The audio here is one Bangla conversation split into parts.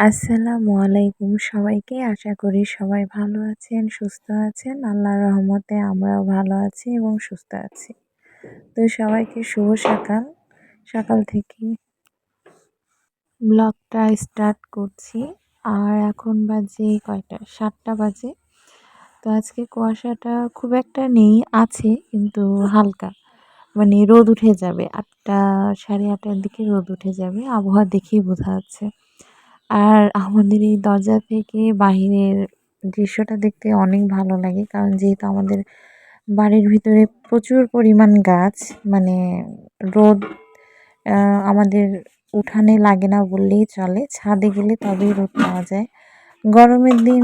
আসসালামু আলাইকুম সবাইকে। আশা করি সবাই ভালো আছেন, সুস্থ আছেন। আল্লাহর রহমতে আমরাও ভালো আছি এবং সুস্থ আছি। তো সবাইকে শুভ সকাল। সকাল থেকে ব্লগটা স্টার্ট করছি। আর এখন বাজে কয়টা? ৭টা বাজে। তো আজকে কুয়াশাটা খুব একটা নেই, আছে কিন্তু হালকা। মানে রোদ উঠে যাবে। ৮টা ৮:৩০টার দিকে রোদ উঠে যাবে। আবহাওয়া দেখেই বোঝা যাচ্ছে। আর আমাদের এই দরজা থেকে বাহিরের দৃশ্যটা দেখতে অনেক ভালো লাগে, কারণ যেহেতু আমাদের বাড়ির ভিতরে প্রচুর পরিমাণ গাছ, মানে রোদ আমাদের উঠানে লাগে না বললেই চলে। ছাদে গেলে তবেই রোদ পাওয়া যায়। গরমের দিন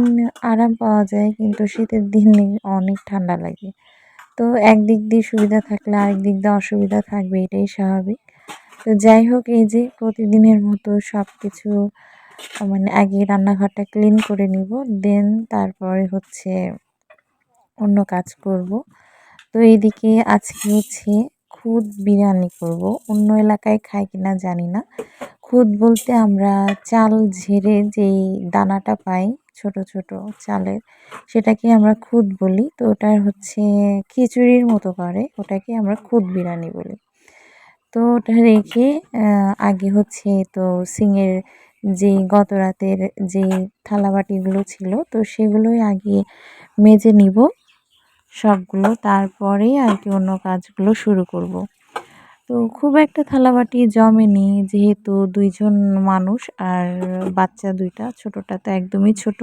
আরাম পাওয়া যায়, কিন্তু শীতের দিনে অনেক ঠান্ডা লাগে। তো একদিক দিয়ে সুবিধা থাকলে আরেক দিক দিয়ে অসুবিধা থাকবে, এটাই স্বাভাবিক। তো যাই হোক, এই যে প্রতিদিনের মতো সব কিছু মানে আগে রান্নাঘরটা ক্লিন করে নিব, দেন তারপরে হচ্ছে অন্য কাজ করব। তো এইদিকে আজকে হচ্ছে খুদ বিরিয়ানি করব। অন্য এলাকায় খায় কিনা জানি না। খুদ বলতে আমরা চাল ঝেড়ে যেই দানাটা পাই ছোট ছোট চালের, সেটাকে আমরা খুদ বলি। তো ওটার হচ্ছে খিচুড়ির মতো করে, ওটাকে আমরা খুদ বিরিয়ানি বলি। তো ওটা রেখে আগে হচ্ছে তো সিঙের যেই গত রাতের যেই থালাবাটিগুলো ছিল, তো সেগুলোই আগে মেজে নিব সবগুলো, তারপরেই আর কি অন্য কাজগুলো শুরু করব। তো খুব একটা থালাবাটি জমেনি, যেহেতু 2জন মানুষ আর বাচ্চা 2টা, ছোটোটা তো একদমই ছোট,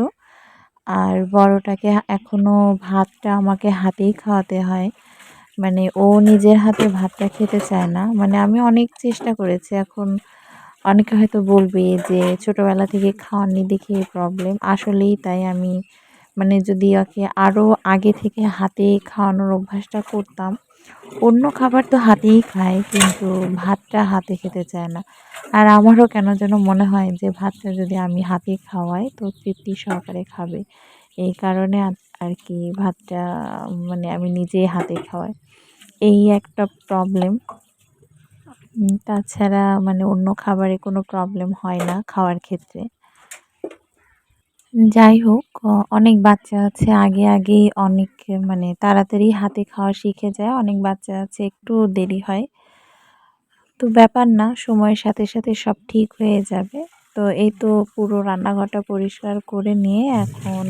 আর বড়টাকে এখনও ভাতটা আমাকে হাতেই খাওয়াতে হয়। মানে ও নিজের হাতে ভাতটা খেতে চায় না। মানে আমি অনেক চেষ্টা করেছি। এখন অনেকে হয়তো বলবে যে ছোটবেলা থেকে খাওয়াননি দেখে প্রবলেম। আসলেই তাই। আমি মানে যদি ওকে আরও আগে থেকে হাতে খাওয়ানোর অভ্যাসটা করতাম, অন্য খাবার তো হাতেই খায়, কিন্তু ভাতটা হাতে খেতে চায় না। আর আমারও কেন যেন মনে হয় যে ভাতটা যদি আমি হাতে খাওয়াই তো তৃপ্তি সহকারে খাবে। এই কারণে আর কি ভাতটা মানে আমি নিজেই হাতে খাওয়াই। এই একটা প্রবলেম। তাছাড়া মানে অন্য খাবারে কোনো প্রবলেম হয় না খাওয়ার ক্ষেত্রে। যাই হোক, অনেক বাচ্চা আছে আগেই অনেক মানে তাড়াতাড়ি হাতে খাওয়া শিখে যায়, অনেক বাচ্চা আছে একটু দেরি হয়। তো ব্যাপার না, সময়ের সাথে সাথে সব ঠিক হয়ে যাবে। তো এই তো পুরো রান্নাঘরটা পরিষ্কার করে নিয়ে এখন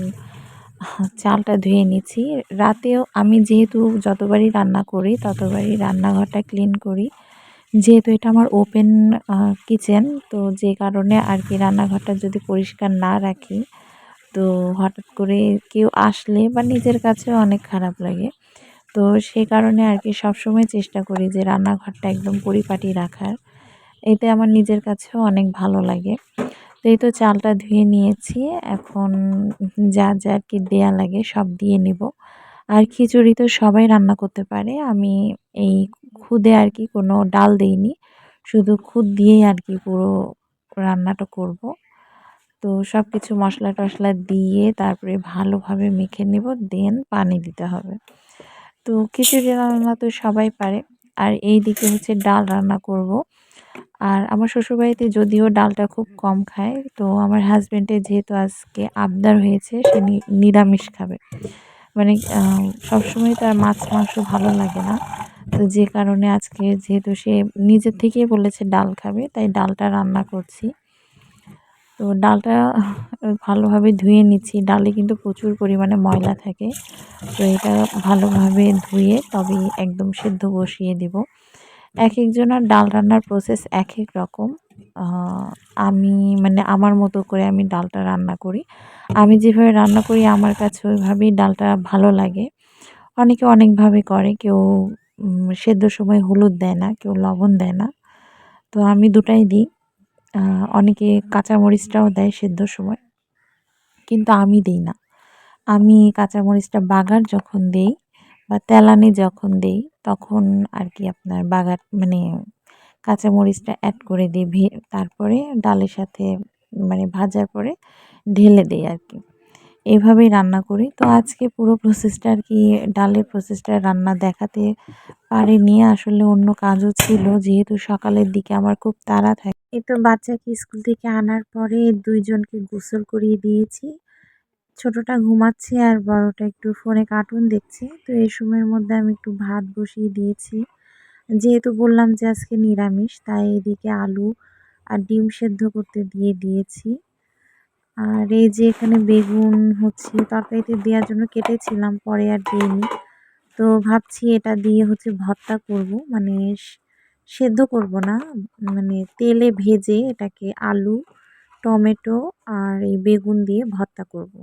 চালটা ধুয়ে নিচ্ছি। রাতেও আমি যেহেতু যতবারই রান্না করি ততবারই রান্নাঘরটা ক্লিন করি, যেহেতু এটা আমার ওপেন কিচেন। তো যে কারণে আর কি রান্নাঘরটা যদি পরিষ্কার না রাখি, তো হঠাৎ করে কেউ আসলে বা নিজের কাছেও অনেক খারাপ লাগে। তো সে কারণে আর কি সবসময় চেষ্টা করি যে রান্নাঘরটা একদম পরিপাটি রাখার। এতে আমার নিজের কাছেও অনেক ভালো লাগে। তো এই তো চালটা ধুয়ে নিয়েছি। এখন যা যা আর কি দেয়া লাগে সব দিয়ে নেব। আর খিচুড়ি তো সবাই রান্না করতে পারে। আমি এই খুদে আর কি কোনো ডাল দেইনি, শুধু খুদ দিয়েই আর কি পুরো রান্নাটা করব। তো সব কিছু মশলা টশলা দিয়ে তারপরে ভালোভাবে মেখে নেব, দেন পানি দিতে হবে। তো খিচুড়ি রান্না তো সবাই পারে। আর এই দিকে হচ্ছে ডাল রান্না করব। আর আমার শ্বশুরবাড়িতে যদিও ডালটা খুব কম খায়, তো আমার হাজব্যান্ডের যেহেতু আজকে আবদার হয়েছে, সে নিরামিষ খাবে। মানে সবসময় তার মাছ মাংস ভালো লাগে না। তো যে কারণে আজকে যেহেতু সে নিজের থেকেই বলেছে ডাল খাবে, তাই ডালটা রান্না করছি। তো ডালটা ভালোভাবে ধুয়ে নিচ্ছি। ডালে কিন্তু প্রচুর পরিমাণে ময়লা থাকে। তো এটা ভালোভাবে ধুয়ে তবেই একদম সেদ্ধ বসিয়ে দিব। একেকজনের ডাল রান্নার প্রসেস একেক রকম। আ আমি মানে আমার মতো করে আমি ডালটা রান্না করি। আমি যেভাবে রান্না করি আমার কাছে ওইভাবেই ডালটা ভালো লাগে। অনেকে অনেকভাবে করে। কেউ সেদ্ধর সময় হলুদ দেয় না, কেউ লবণ দেয় না। তো আমি দুটাই দিই। আ অনেকে কাঁচামরিচটাও দেয় সেদ্ধর সময়, কিন্তু আমি দেই না। আমি কাঁচামরিচটা বাগার যখন দেই বা তেলানি যখন দেই, তখন আর কি আপনার বাগার মানে কাঁচামরিচটা অ্যাড করে দিই, তারপরে ডালের সাথে মানে ভাজার পরে ঢেলে দেই আর কি। এভাবেই রান্না করি। তো আজকে পুরো প্রসেসটা আর কি ডালের প্রসেসটা রান্না দেখাতে পারিনি। আসলে অন্য কাজও ছিল, যেহেতু সকালের দিকে আমার খুব তাড়া থাকে। এই তো বাচ্চাকে স্কুল থেকে আনার পরে ২ জনকে গোসল করিয়ে দিয়েছি। ছোটটা ঘুমাচ্ছে আর বড়টা একটু ফোনে কার্টুন দেখছে। তো এই সময়ের মধ্যে আমি একটু ভাত বসিয়ে দিয়েছি। যেহেতু বললাম যে আজকে নিরামিষ, তাই এদিকে আলু আর ডিম সেদ্ধ করতে দিয়ে দিয়েছি। আর এই যে এখানে বেগুন হচ্ছে তরকারিতে দেওয়ার জন্য কেটেছিলাম, পরে আর দেইনি। তো ভাবছি এটা দিয়ে হচ্ছে ভর্তা করব। মানে সেদ্ধ করব না, মানে তেলে ভেজে এটাকে আলু, টমেটো আর এই বেগুন দিয়ে ভর্তা করব।